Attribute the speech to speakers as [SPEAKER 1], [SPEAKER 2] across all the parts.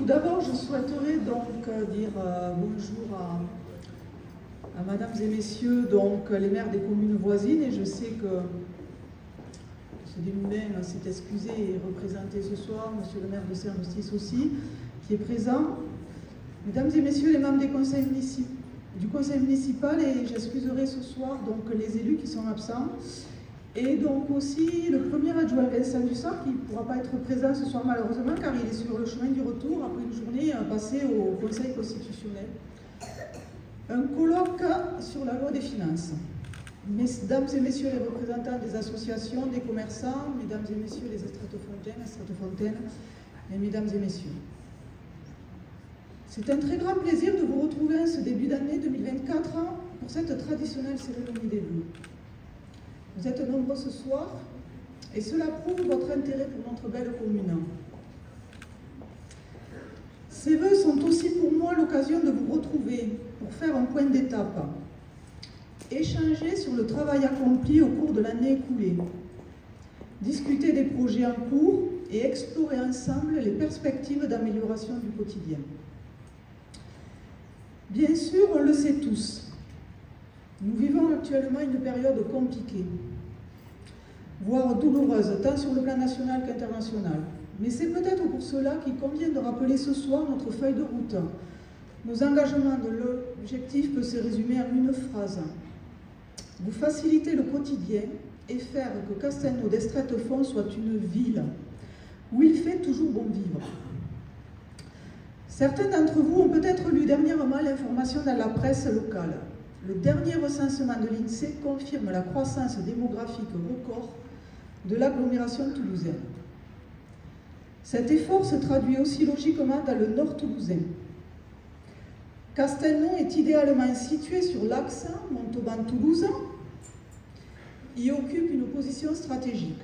[SPEAKER 1] Tout d'abord, je souhaiterais donc dire bonjour à mesdames et messieurs, donc les maires des communes voisines, et je sais que M. Desmoulins s'est excusé et représenté ce soir, M. le maire de Saint-Eustache aussi, qui est présent. Mesdames et messieurs les membres du conseil municipal, et j'excuserai ce soir donc les élus qui sont absents, et donc aussi le premier adjoint Vincent Dussart qui ne pourra pas être présent ce soir malheureusement car il est sur le chemin du retour après une journée passée au Conseil constitutionnel. Un colloque sur la loi des finances. Mesdames et messieurs les représentants des associations, des commerçants, mesdames et messieurs les estrates-fontaines, et mesdames et messieurs. C'est un très grand plaisir de vous retrouver en ce début d'année 2024 pour cette traditionnelle cérémonie des vœux. Vous êtes nombreux ce soir et cela prouve votre intérêt pour notre belle commune. Ces vœux sont aussi pour moi l'occasion de vous retrouver pour faire un point d'étape, échanger sur le travail accompli au cours de l'année écoulée, discuter des projets en cours et explorer ensemble les perspectives d'amélioration du quotidien. Bien sûr, on le sait tous, nous vivons actuellement une période compliquée, voire douloureuse, tant sur le plan national qu'international. Mais c'est peut-être pour cela qu'il convient de rappeler ce soir notre feuille de route. Nos engagements de l'objectif peut se résumer en une phrase. Vous faciliter le quotidien et faire que Castelnau d'Estrettefond soit une ville où il fait toujours bon vivre. Certains d'entre vous ont peut-être lu dernièrement l'information dans la presse locale. Le dernier recensement de l'INSEE confirme la croissance démographique record de l'agglomération toulousaine. Cet effort se traduit aussi logiquement dans le nord toulousain. Castelnau est idéalement situé sur l'axe Montauban-Toulouse. Il occupe une position stratégique.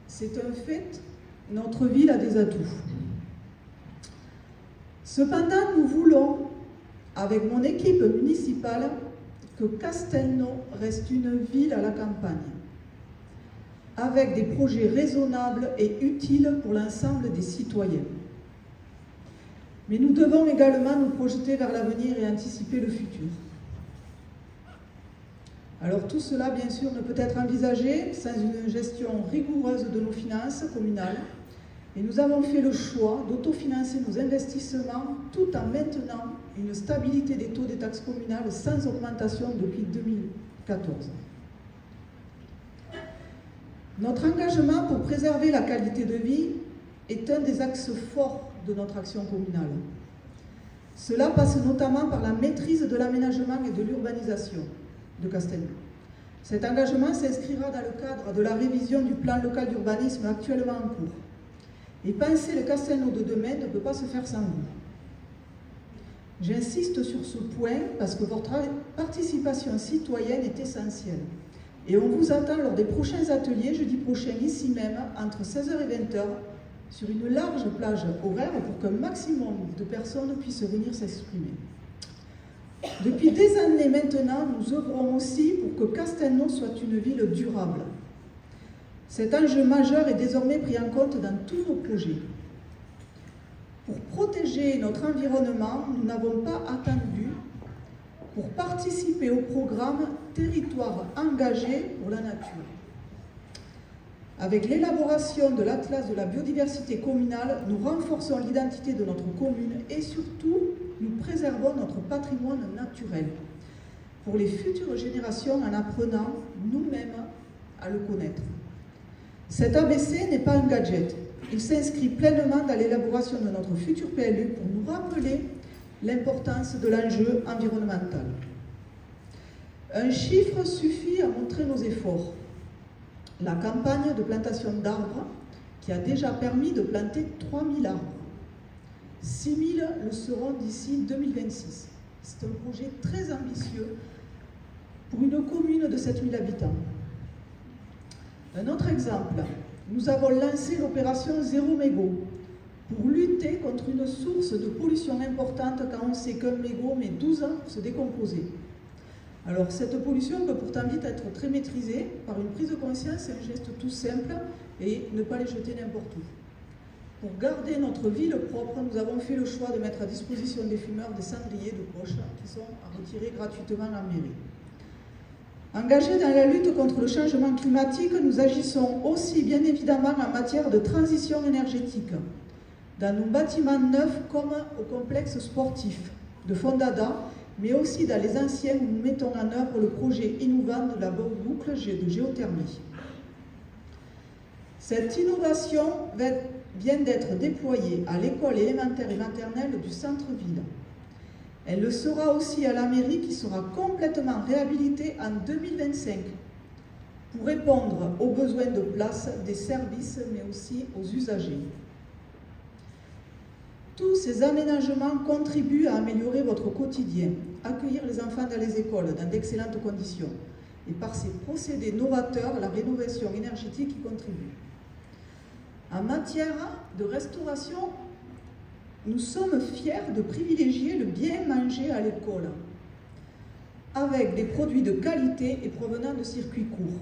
[SPEAKER 1] C'est un fait, notre ville a des atouts. Cependant, nous voulons, avec mon équipe municipale, que Castelnau reste une ville à la campagne, avec des projets raisonnables et utiles pour l'ensemble des citoyens. Mais nous devons également nous projeter vers l'avenir et anticiper le futur. Alors tout cela, bien sûr, ne peut être envisagé sans une gestion rigoureuse de nos finances communales, et nous avons fait le choix d'autofinancer nos investissements tout en maintenant une stabilité des taux des taxes communales sans augmentation depuis 2014. Notre engagement pour préserver la qualité de vie est un des axes forts de notre action communale. Cela passe notamment par la maîtrise de l'aménagement et de l'urbanisation de Castelnau. Cet engagement s'inscrira dans le cadre de la révision du plan local d'urbanisme actuellement en cours. Et penser le Castelnau de demain ne peut pas se faire sans vous. J'insiste sur ce point parce que votre participation citoyenne est essentielle. Et on vous attend lors des prochains ateliers, jeudi prochain, ici même, entre 16h et 20h, sur une large plage horaire pour qu'un maximum de personnes puissent venir s'exprimer. Depuis des années maintenant, nous œuvrons aussi pour que Castelnau soit une ville durable. Cet enjeu majeur est désormais pris en compte dans tous nos projets. Pour protéger notre environnement, nous n'avons pas attendu pour participer au programme Territoire engagé pour la nature. Avec l'élaboration de l'Atlas de la biodiversité communale, nous renforçons l'identité de notre commune et surtout, nous préservons notre patrimoine naturel pour les futures générations en apprenant nous-mêmes à le connaître. Cet ABC n'est pas un gadget. Il s'inscrit pleinement dans l'élaboration de notre futur PLU pour nous rappeler l'importance de l'enjeu environnemental. Un chiffre suffit à montrer nos efforts. La campagne de plantation d'arbres qui a déjà permis de planter 3000 arbres. 6000 le seront d'ici 2026. C'est un projet très ambitieux pour une commune de 7000 habitants. Un autre exemple, nous avons lancé l'opération Zéro Mégot pour lutter contre une source de pollution importante quand on sait qu'un mégot met 12 ans pour se décomposer. Alors cette pollution peut pourtant vite être très maîtrisée par une prise de conscience et un geste tout simple et ne pas les jeter n'importe où. Pour garder notre ville propre, nous avons fait le choix de mettre à disposition des fumeurs des cendriers de poche qui sont à retirer gratuitement à la mairie. Engagés dans la lutte contre le changement climatique, nous agissons aussi bien évidemment en matière de transition énergétique, dans nos bâtiments neufs comme au complexe sportif de Fondada, mais aussi dans les anciens où nous mettons en œuvre le projet innovant de la boucle de géothermie. Cette innovation vient d'être déployée à l'école élémentaire et maternelle du centre-ville. Elle le sera aussi à la mairie qui sera complètement réhabilitée en 2025 pour répondre aux besoins de place des services mais aussi aux usagers. Tous ces aménagements contribuent à améliorer votre quotidien, accueillir les enfants dans les écoles dans d'excellentes conditions et par ces procédés novateurs, la rénovation énergétique y contribue. En matière de restauration, nous sommes fiers de privilégier le bien manger à l'école, avec des produits de qualité et provenant de circuits courts.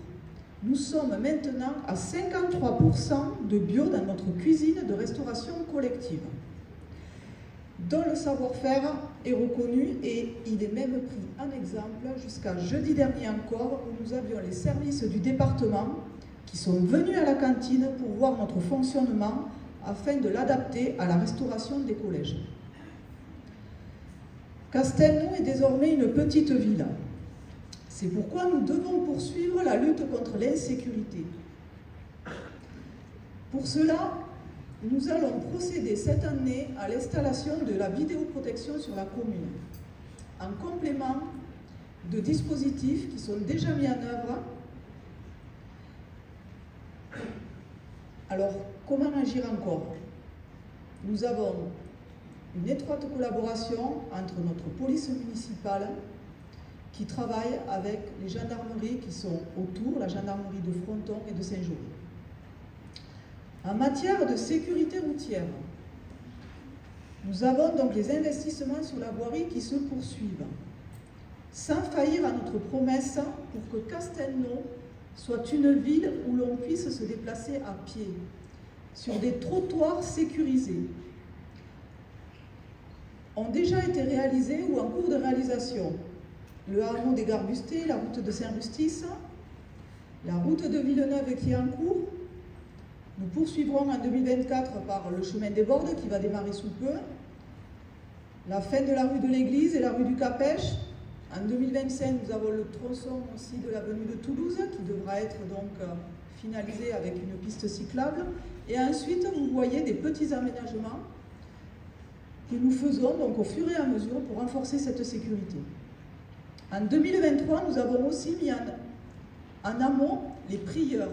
[SPEAKER 1] Nous sommes maintenant à 53% de bio dans notre cuisine de restauration collective, dont le savoir-faire est reconnu et il est même pris en exemple jusqu'à jeudi dernier encore, où nous avions les services du département qui sont venus à la cantine pour voir notre fonctionnement afin de l'adapter à la restauration des collèges. Castelnau est désormais une petite ville. C'est pourquoi nous devons poursuivre la lutte contre l'insécurité. Pour cela, nous allons procéder cette année à l'installation de la vidéoprotection sur la commune, en complément de dispositifs qui sont déjà mis en œuvre. Alors, comment agir encore? Nous avons une étroite collaboration entre notre police municipale qui travaille avec les gendarmeries qui sont autour, la gendarmerie de Fronton et de Saint-Jory. En matière de sécurité routière, nous avons donc les investissements sur la voirie qui se poursuivent, sans faillir à notre promesse pour que Castelnau soit une ville où l'on puisse se déplacer à pied, sur des trottoirs sécurisés, ont déjà été réalisés ou en cours de réalisation. Le hameau des Garbustés, la route de Saint-Rustice, la route de Villeneuve qui est en cours. Nous poursuivrons en 2024 par le chemin des Bordes qui va démarrer sous peu, la fin de la rue de l'Église et la rue du Capèche. En 2025, nous avons le tronçon aussi de l'avenue de Toulouse qui devra être donc finalisé avec une piste cyclable. Et ensuite, vous voyez des petits aménagements que nous faisons donc au fur et à mesure pour renforcer cette sécurité. En 2023, nous avons aussi mis en amont les prieurs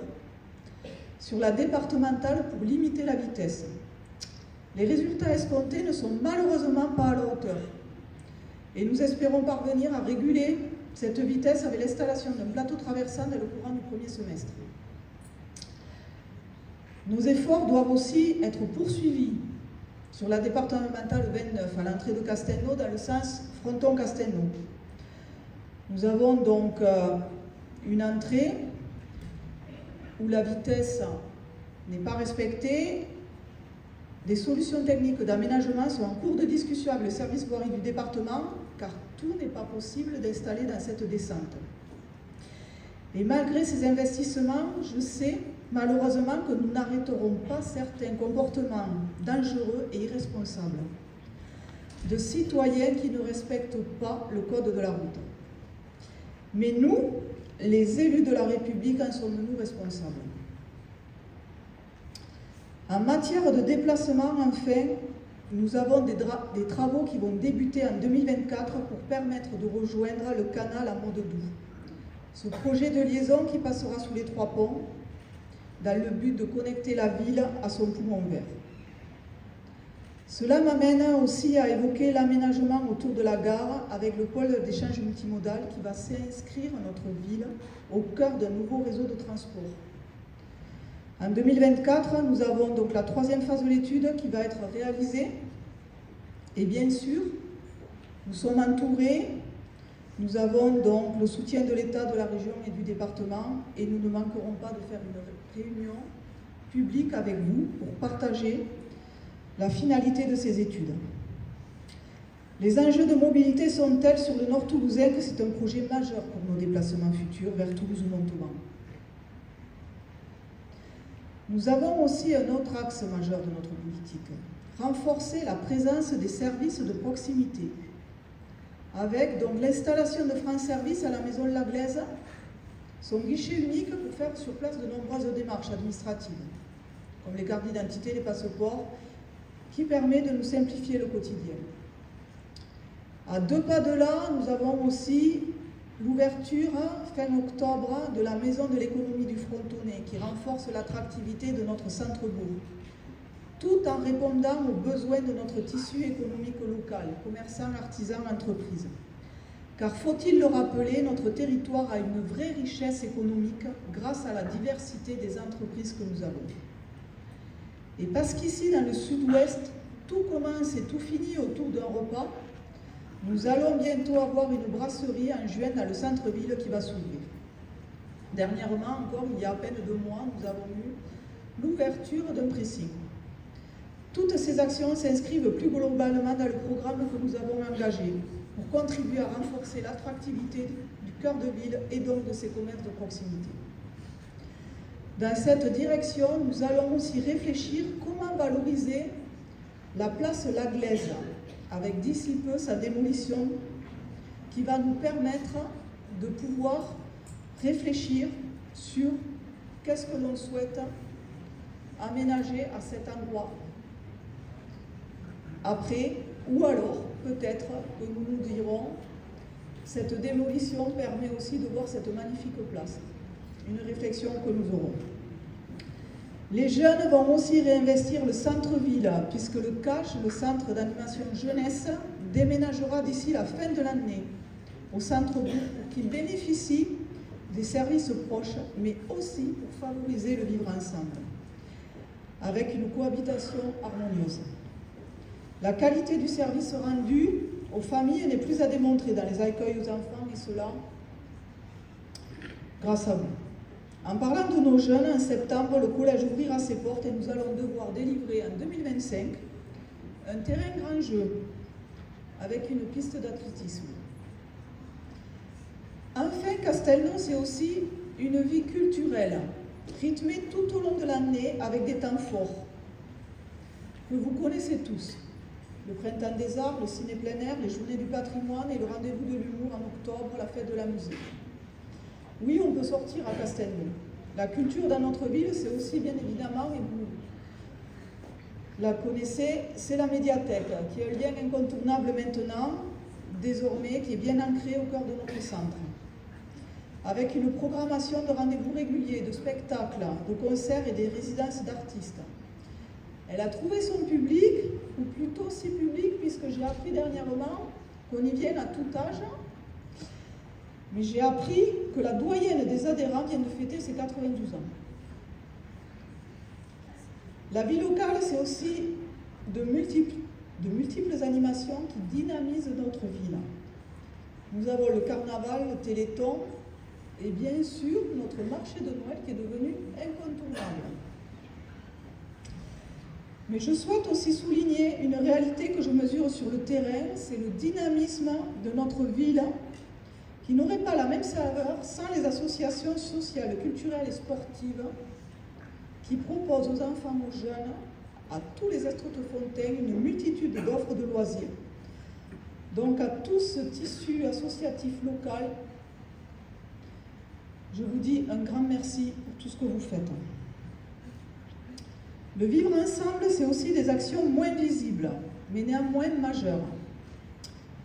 [SPEAKER 1] sur la départementale pour limiter la vitesse. Les résultats escomptés ne sont malheureusement pas à la hauteur. Et nous espérons parvenir à réguler cette vitesse avec l'installation d'un plateau traversant dans le courant du premier semestre. Nos efforts doivent aussi être poursuivis sur la départementale 29 à l'entrée de Castelnau dans le sens Fronton-Castelnau. Nous avons donc une entrée où la vitesse n'est pas respectée. Des solutions techniques d'aménagement sont en cours de discussion avec le service voirie du département, car tout n'est pas possible d'installer dans cette descente. Et malgré ces investissements, je sais malheureusement que nous n'arrêterons pas certains comportements dangereux et irresponsables de citoyens qui ne respectent pas le code de la route. Mais nous, les élus de la République, en sommes-nous responsables? En matière de déplacement, enfin, nous avons des travaux qui vont débuter en 2024 pour permettre de rejoindre le canal à Montdoux. Ce projet de liaison qui passera sous les 3 ponts, dans le but de connecter la ville à son poumon vert. Cela m'amène aussi à évoquer l'aménagement autour de la gare avec le pôle d'échange multimodal qui va s'inscrire notre ville au cœur d'un nouveau réseau de transport. En 2024, nous avons donc la 3e phase de l'étude qui va être réalisée. Et bien sûr, nous sommes entourés, nous avons donc le soutien de l'État, de la région et du département, et nous ne manquerons pas de faire une réunion publique avec vous pour partager la finalité de ces études. Les enjeux de mobilité sont tels sur le nord toulousain que c'est un projet majeur pour nos déplacements futurs vers Toulouse ou Montauban. Nous avons aussi un autre axe majeur de notre politique, renforcer la présence des services de proximité, avec donc l'installation de France Service à la Maison de la Glaise, son guichet unique pour faire sur place de nombreuses démarches administratives, comme les cartes d'identité, les passeports, qui permet de nous simplifier le quotidien. À 2 pas de là, nous avons aussi l'ouverture, fin octobre, de la Maison de l'économie du Frontonnet, qui renforce l'attractivité de notre centre-bourg, tout en répondant aux besoins de notre tissu économique local, commerçants, artisans, entreprises. Car faut-il le rappeler, notre territoire a une vraie richesse économique grâce à la diversité des entreprises que nous avons. Et parce qu'ici, dans le sud-ouest, tout commence et tout finit autour d'un repas, nous allons bientôt avoir une brasserie en juin dans le centre-ville qui va s'ouvrir. Dernièrement, encore il y a à peine 2 mois, nous avons eu l'ouverture d'un pressing. Toutes ces actions s'inscrivent plus globalement dans le programme que nous avons engagé pour contribuer à renforcer l'attractivité du cœur de ville et donc de ces commerces de proximité. Dans cette direction, nous allons aussi réfléchir comment valoriser la place Laglaise, avec d'ici peu sa démolition, qui va nous permettre de pouvoir réfléchir sur qu'est-ce que l'on souhaite aménager à cet endroit. Après, ou alors, peut-être que nous nous dirons, cette démolition permet aussi de voir cette magnifique place. Une réflexion que nous aurons. Les jeunes vont aussi réinvestir le centre-ville, puisque le CACH, le centre d'animation jeunesse, déménagera d'ici la fin de l'année au centre-bourg pour qu'il bénéficie des services proches, mais aussi pour favoriser le vivre ensemble, avec une cohabitation harmonieuse. La qualité du service rendu aux familles n'est plus à démontrer dans les accueils aux enfants, et cela grâce à vous. En parlant de nos jeunes, en septembre, le collège ouvrira ses portes et nous allons devoir délivrer en 2025 un terrain grand jeu avec une piste d'athlétisme. Enfin, Castelnau, c'est aussi une vie culturelle, rythmée tout au long de l'année avec des temps forts que vous connaissez tous. Le printemps des arts, le ciné plein air, les journées du patrimoine et le rendez-vous de l'humour en octobre, la fête de la musique. Oui, on peut sortir à Castelnau. La culture dans notre ville, c'est aussi bien évidemment, et vous la connaissez, c'est la médiathèque, qui est un lien incontournable maintenant, désormais, qui est bien ancré au cœur de notre centre. Avec une programmation de rendez-vous réguliers, de spectacles, de concerts et des résidences d'artistes. Elle a trouvé son public, ou plutôt ses publics, puisque j'ai appris dernièrement qu'on y vienne à tout âge. Mais j'ai appris que la doyenne des adhérents vient de fêter ses 92 ans. La vie locale, c'est aussi de multiples animations qui dynamisent notre ville. Nous avons le carnaval, le téléthon, et bien sûr notre marché de Noël qui est devenu incontournable. Mais je souhaite aussi souligner une réalité que je mesure sur le terrain, c'est le dynamisme de notre ville qui n'aurait pas la même saveur sans les associations sociales, culturelles et sportives qui proposent aux enfants, aux jeunes, à tous les Estres-de-Fontaine, une multitude d'offres de loisirs. Donc à tout ce tissu associatif local, je vous dis un grand merci pour tout ce que vous faites. Le vivre ensemble, c'est aussi des actions moins visibles, mais néanmoins majeures.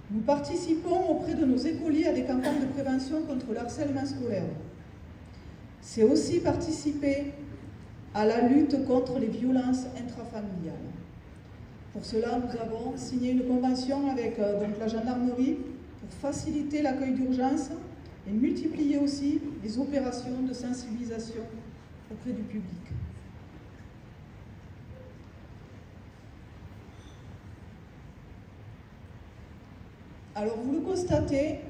[SPEAKER 1] Nous participons auprès de nos écoliers à des campagnes de prévention contre le harcèlement scolaire. C'est aussi participer à la lutte contre les violences intrafamiliales. Pour cela, nous avons signé une convention avec la gendarmerie pour faciliter l'accueil d'urgence et multiplier aussi les opérations de sensibilisation auprès du public. Alors, vous le constatez,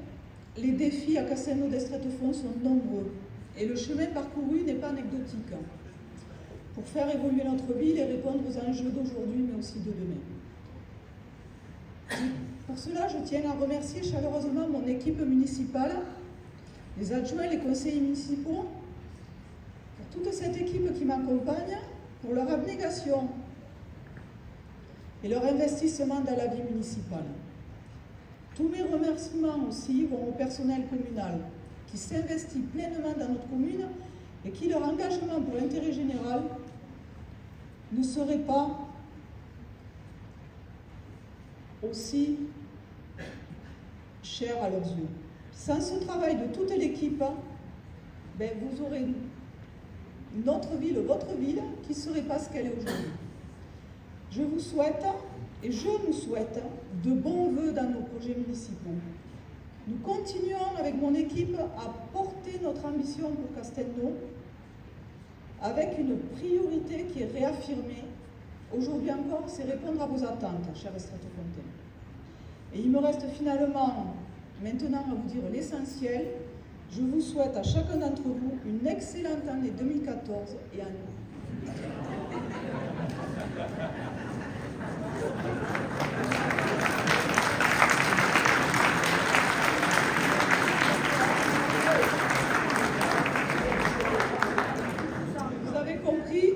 [SPEAKER 1] les défis à Castelnau d'Estrettefons sont nombreux et le chemin parcouru n'est pas anecdotique. pour faire évoluer notre ville et répondre aux enjeux d'aujourd'hui, mais aussi de demain. Pour cela, je tiens à remercier chaleureusement mon équipe municipale, les adjoints, les conseillers municipaux, pour toute cette équipe qui m'accompagne, pour leur abnégation et leur investissement dans la vie municipale. Tous mes remerciements aussi vont au personnel communal qui s'investit pleinement dans notre commune et qui, leur engagement pour l'intérêt général, ne serait pas aussi cher à leurs yeux. Sans ce travail de toute l'équipe, vous aurez notre ville, votre ville, qui ne serait pas ce qu'elle est aujourd'hui. Je vous souhaite, et je nous souhaite, de bons vœux dans nos projets municipaux. Nous continuons avec mon équipe à porter notre ambition pour Castelnau, avec une priorité qui est réaffirmée. Aujourd'hui encore, c'est répondre à vos attentes, chère Estrettes-Fontaine. Et il me reste finalement, maintenant, à vous dire l'essentiel. Je vous souhaite à chacun d'entre vous une excellente année 2014 et à nous. Vous avez compris,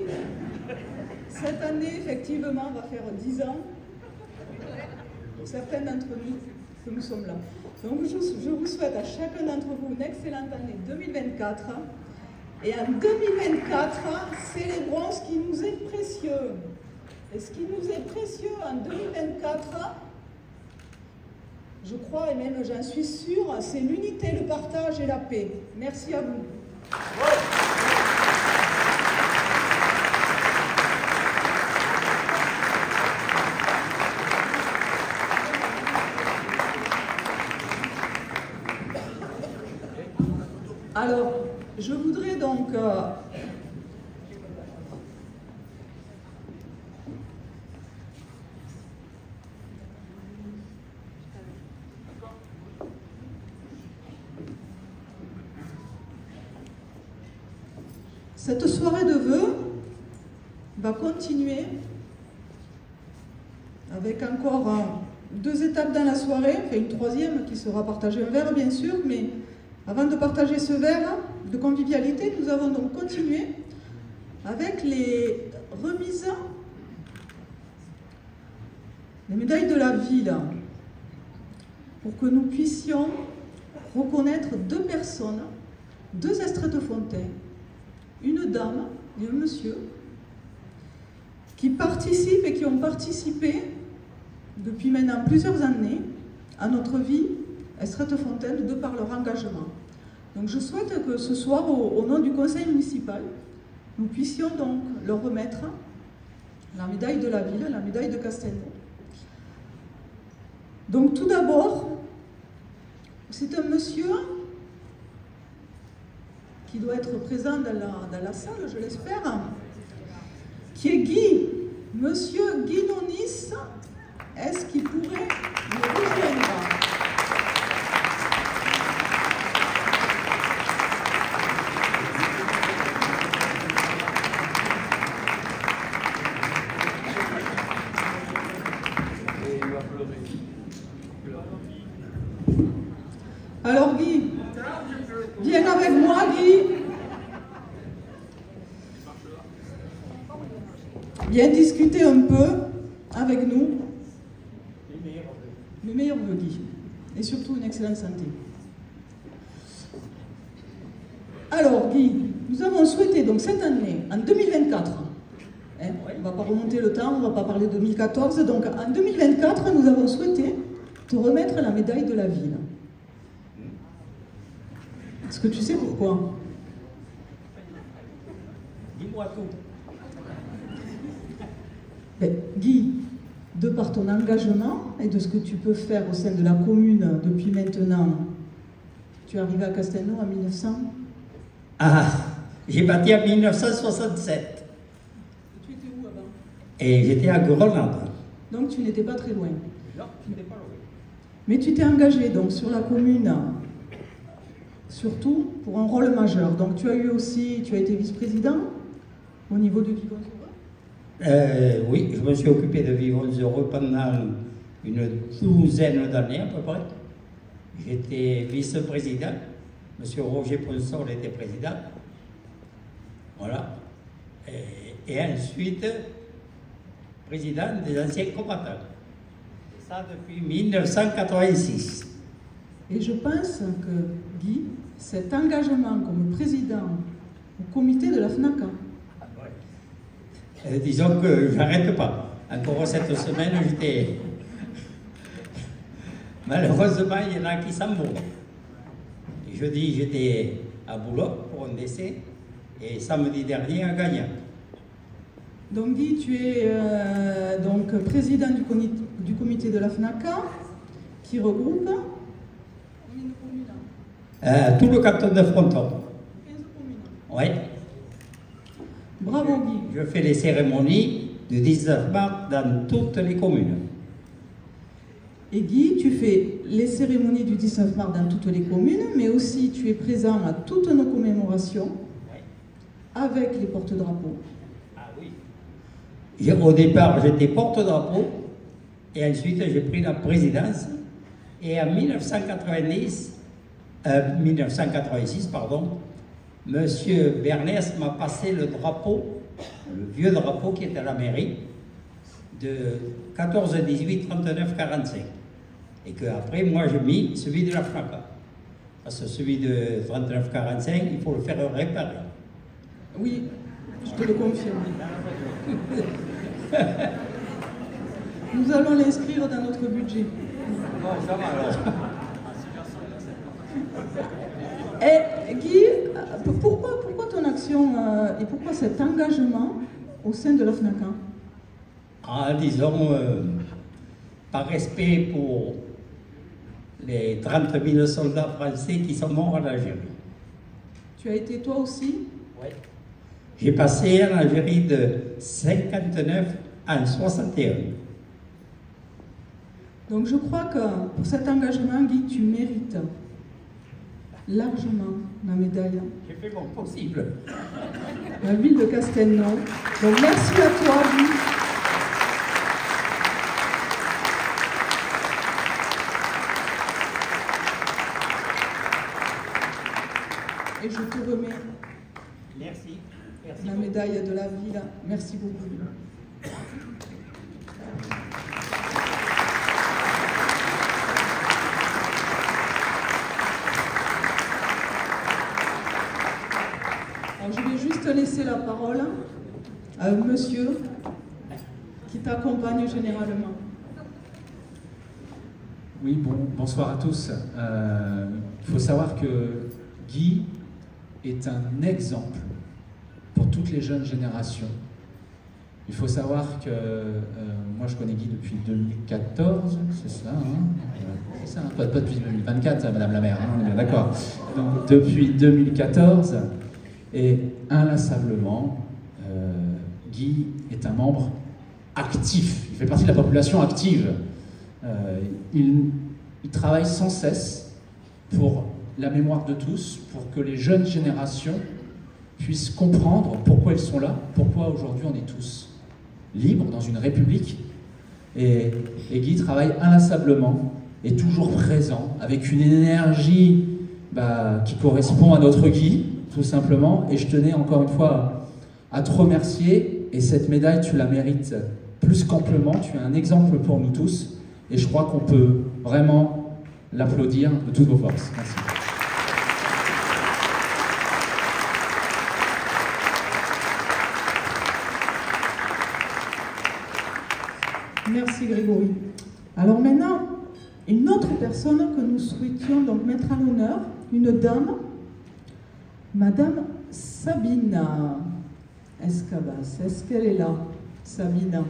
[SPEAKER 1] cette année, effectivement, va faire 10 ans, pour certains d'entre nous, que nous sommes là. Donc, je vous souhaite à chacun d'entre vous une excellente année 2024. Et en 2024, célébrons ce qui nous est précieux. Et ce qui nous est précieux en 2024, je crois et même j'en suis sûre, c'est l'unité, le partage et la paix. Merci à vous. Alors, je voudrais donc cette soirée de vœux va continuer avec encore 2 étapes dans la soirée, enfin une troisième qui sera partagée un verre bien sûr, mais avant de partager ce verre de convivialité, nous avons donc continué avec les remises des médailles de la ville pour que nous puissions reconnaître 2 personnes, 2 Estrettes-Fontaine, une dame et un monsieur qui participent et qui ont participé depuis maintenant plusieurs années à notre vie Estrettes-Fontaine de par leur engagement. Donc je souhaite que ce soir, au nom du conseil municipal, nous puissions donc leur remettre la médaille de la ville, la médaille de Castelnau. Donc tout d'abord, c'est un monsieur qui doit être présent dans la salle, je l'espère, qui est Guy, monsieur Guy Nonis. Est-ce qu'il pourrait nous rejoindre ? Alors Guy, viens avec moi Guy. Viens discuter un peu avec nous. Le meilleur vœu Guy. Et surtout une excellente santé. Alors Guy, nous avons souhaité donc cette année, en 2024, on ne va pas remonter le temps, on ne va pas parler de 2014, donc en 2024, nous avons souhaité te remettre la médaille de la ville. Est-ce que tu sais pourquoi?
[SPEAKER 2] Dis-moi tout.
[SPEAKER 1] Guy, de par ton engagement et de ce que tu peux faire au sein de la commune depuis maintenant, tu es arrivé à Castelnau en 1900?
[SPEAKER 2] Ah, j'ai parti en 1967.
[SPEAKER 1] Tu étais où avant?
[SPEAKER 2] Et j'étais à Groenland.
[SPEAKER 1] Donc tu n'étais pas très loin.
[SPEAKER 2] Non, je n'étais pas loin.
[SPEAKER 1] Mais tu t'es engagé donc sur la commune, surtout pour un rôle majeur. Donc tu as été vice-président Au niveau de Vivons Heureux?
[SPEAKER 2] Oui, je me suis occupé de Vivons Heureux pendant une douzaine d'années à peu près. J'étais vice-président. Monsieur Roger Ponsol était président. Voilà. Et ensuite, président des anciens combattants. Et ça depuis 1986.
[SPEAKER 1] Et je pense que, Guy, cet engagement comme président au comité de la FNACA.
[SPEAKER 2] Disons que j'arrête pas. Encore cette semaine, j'étais... Malheureusement, il y en a qui s'en vont. Jeudi, j'étais à Boulogne pour un décès. Et samedi dernier, à Gagnac.
[SPEAKER 1] Donc Guy, tu es donc président du comité de la FNACA, qui regroupe combien de communes?
[SPEAKER 2] Tout le canton de Fronton.
[SPEAKER 1] 15 communes.
[SPEAKER 2] Oui.
[SPEAKER 1] Bravo Guy.
[SPEAKER 2] Je fais les cérémonies du 19 mars dans toutes les communes.
[SPEAKER 1] Et Guy, tu fais les cérémonies du 19 mars dans toutes les communes, mais aussi tu es présent à toutes nos commémorations avec les porte-drapeaux.
[SPEAKER 2] Ah oui. Au départ, j'étais porte-drapeau et ensuite j'ai pris la présidence. Et en 1986, Monsieur Bernès m'a passé le drapeau, le vieux drapeau qui était à la mairie, de 14, 18, 39, 45. Et qu'après, moi, j'ai mis celui de la FNACA. Parce que celui de 39, 45, il faut le faire réparer.
[SPEAKER 1] Oui, je te le confirme. Nous allons l'inscrire dans notre budget.
[SPEAKER 2] Bon, ça va alors.
[SPEAKER 1] Et Guy, pourquoi ton action et pourquoi cet engagement au sein de la FNACA?
[SPEAKER 2] Ah, disons, par respect pour les 30 000 soldats français qui sont morts en Algérie.
[SPEAKER 1] Tu as été toi aussi?
[SPEAKER 2] Oui. J'ai passé en Algérie de 59 à 61.
[SPEAKER 1] Donc je crois que pour cet engagement, Guy, tu mérites largement la médaille.
[SPEAKER 2] J'ai fait mon possible.
[SPEAKER 1] La ville de Castelnau. Donc merci à toi, Guy. Et je te remets
[SPEAKER 2] Merci. Merci
[SPEAKER 1] la
[SPEAKER 2] beaucoup.
[SPEAKER 1] médaille de la ville. Merci beaucoup. Alors, je vais juste laisser la parole à un monsieur qui t'accompagne généralement.
[SPEAKER 3] Oui, bonsoir à tous. Il faut savoir que Guy est un exemple pour toutes les jeunes générations. Il faut savoir que moi je connais Guy depuis 2014, c'est ça, hein? C'est ça, hein, pas depuis 2024, Madame la maire, hein, on est bien d'accord. Donc depuis 2014, et inlassablement, Guy est un membre actif, il fait partie de la population active. Il travaille sans cesse pour la mémoire de tous, pour que les jeunes générations puissent comprendre pourquoi ils sont là, pourquoi aujourd'hui on est tous libres dans une république. Et Guy travaille inlassablement, est toujours présent, avec une énergie qui correspond à notre Guy, tout simplement. Et je tenais encore une fois à te remercier, et cette médaille, tu la mérites plus qu'amplement, tu es un exemple pour nous tous, et je crois qu'on peut vraiment l'applaudir de toutes vos forces. Merci.
[SPEAKER 1] Merci Grégory. Alors maintenant, une autre personne que nous souhaitions donc mettre à l'honneur, une dame, Madame Sabina Escabas. Est-ce qu'elle est là, Sabina?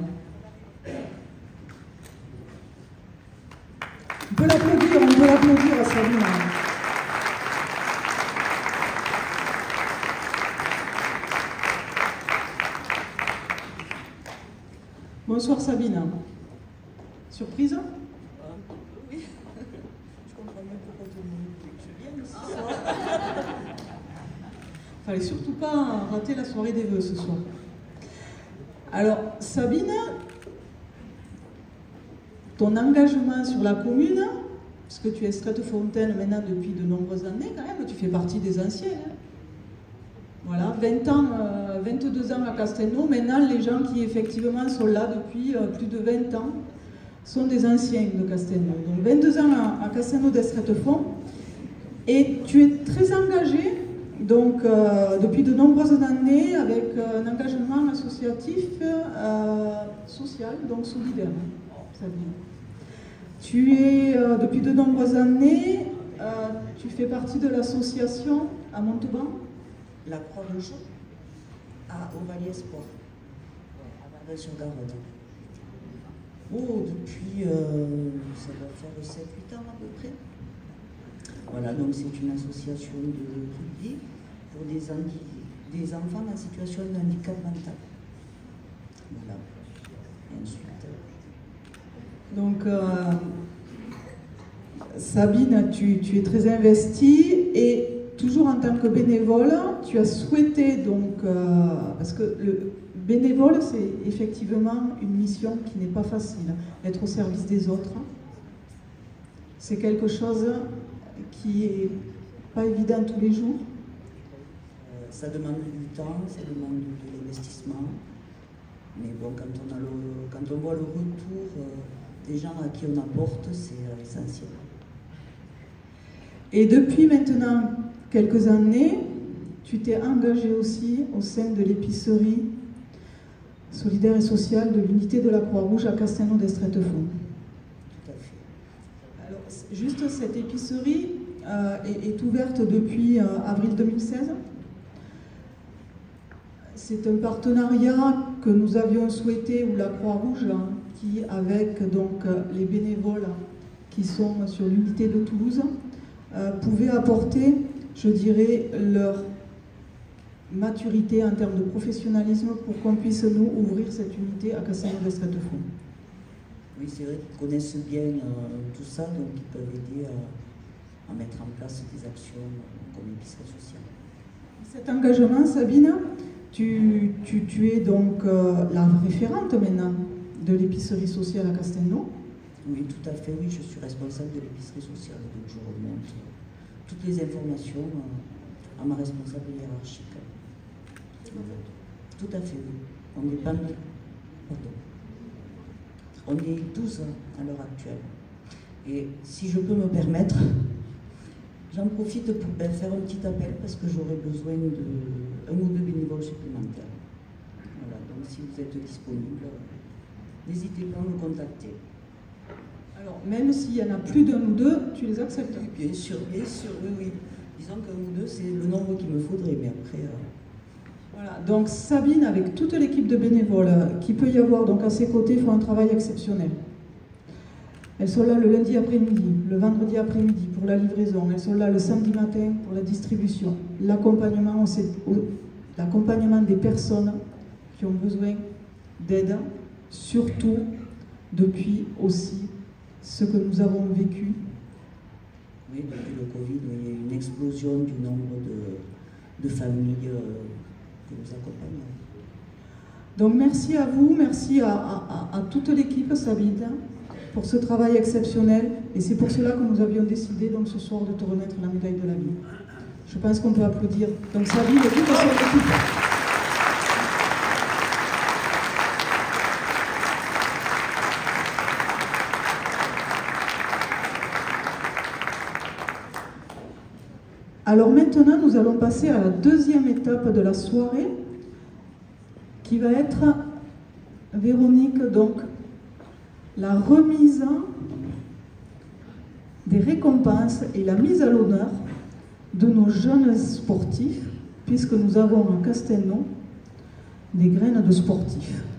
[SPEAKER 1] On peut l'applaudir à Sabina. Bonsoir Sabina. Surprise?
[SPEAKER 4] Oui. Je comprends même pourquoi tout le monde veut que je vienne ce soir.
[SPEAKER 1] Fallait surtout pas rater la soirée des vœux ce soir. Alors, Sabine, ton engagement sur la commune, parce que tu es Stratfontaine maintenant depuis de nombreuses années quand même, tu fais partie des anciens. Hein. Voilà, 20 ans, 22 ans à Castelnau, maintenant les gens qui effectivement sont là depuis plus de 20 ans sont des anciens de Castelnau. Donc 22 ans à Castelnau d'Estrettefond, et tu es très engagé donc, depuis de nombreuses années avec un engagement associatif social, donc solidaire. Sabine. Tu es, depuis de nombreuses années, tu fais partie de l'association à Montauban,
[SPEAKER 5] la Croix-Rouge à Ovalie-Espoir, à Varennes-sur-Garonne. Oh, depuis, ça va faire 7-8 ans à peu près. Voilà, donc c'est une association de rugby pour des enfants en situation de handicap mental. Voilà. Et ensuite...
[SPEAKER 1] Donc, Sabine, tu es très investie et toujours en tant que bénévole, tu as souhaité, donc, parce que le bénévole, c'est effectivement une mission qui n'est pas facile, être au service des autres. C'est quelque chose qui n'est pas évident tous les jours.
[SPEAKER 5] Ça demande du temps, ça demande de l'investissement. Mais bon, quand on voit le retour des gens à qui on apporte, c'est essentiel.
[SPEAKER 1] Et depuis maintenant quelques années, tu t'es engagé aussi au sein de l'épicerie solidaire et sociale de l'unité de la Croix-Rouge à Castelnau d'Estrettefond.
[SPEAKER 5] Tout à fait.
[SPEAKER 1] Alors, juste cette épicerie est ouverte depuis avril 2016. C'est un partenariat que nous avions souhaité, où la Croix-Rouge, qui avec donc les bénévoles qui sont sur l'unité de Toulouse, pouvaient apporter, je dirais, leur maturité en termes de professionnalisme pour qu'on puisse nous ouvrir cette unité à Castelnau d'Estrettefond.
[SPEAKER 5] Oui, c'est vrai qu'ils connaissent bien tout ça, donc ils peuvent aider à mettre en place des actions comme l'épicerie sociale.
[SPEAKER 1] Cet engagement, Sabine, tu es donc la référente maintenant de l'épicerie sociale à Castelnau.
[SPEAKER 5] Oui, tout à fait, oui, je suis responsable de l'épicerie sociale, donc je remonte toutes les informations à ma responsable hiérarchique. Tout à fait, oui. On est 12 à l'heure actuelle. Et si je peux me permettre, j'en profite pour faire un petit appel parce que j'aurais besoin d'un ou deux bénévoles supplémentaires. Voilà, donc si vous êtes disponible, n'hésitez pas à me contacter.
[SPEAKER 1] Alors, même s'il y en a plus d'un ou deux, tu les acceptes?
[SPEAKER 5] Bien sûr, oui, oui. Disons qu'un ou deux, c'est le nombre qu'il me faudrait, mais après...
[SPEAKER 1] Voilà, donc Sabine, avec toute l'équipe de bénévoles qui peut y avoir donc à ses côtés, font un travail exceptionnel. Elles sont là le lundi après-midi, le vendredi après-midi pour la livraison, elles sont là le samedi matin pour la distribution, l'accompagnement des personnes qui ont besoin d'aide, surtout depuis aussi ce que nous avons vécu.
[SPEAKER 5] Oui, depuis le Covid, il y a eu une explosion du nombre de familles que nous accompagnons.
[SPEAKER 1] Donc merci à vous, merci à toute l'équipe, Sabine, pour ce travail exceptionnel. Et c'est pour cela que nous avions décidé donc ce soir de te remettre la médaille de la vie. Je pense qu'on peut applaudir. Donc Sabine et toute son équipe. Alors maintenant, nous allons passer à la deuxième étape de la soirée, qui va être, Véronique, donc, la remise des récompenses et la mise à l'honneur de nos jeunes sportifs, puisque nous avons à Castelnau des graines de sportifs.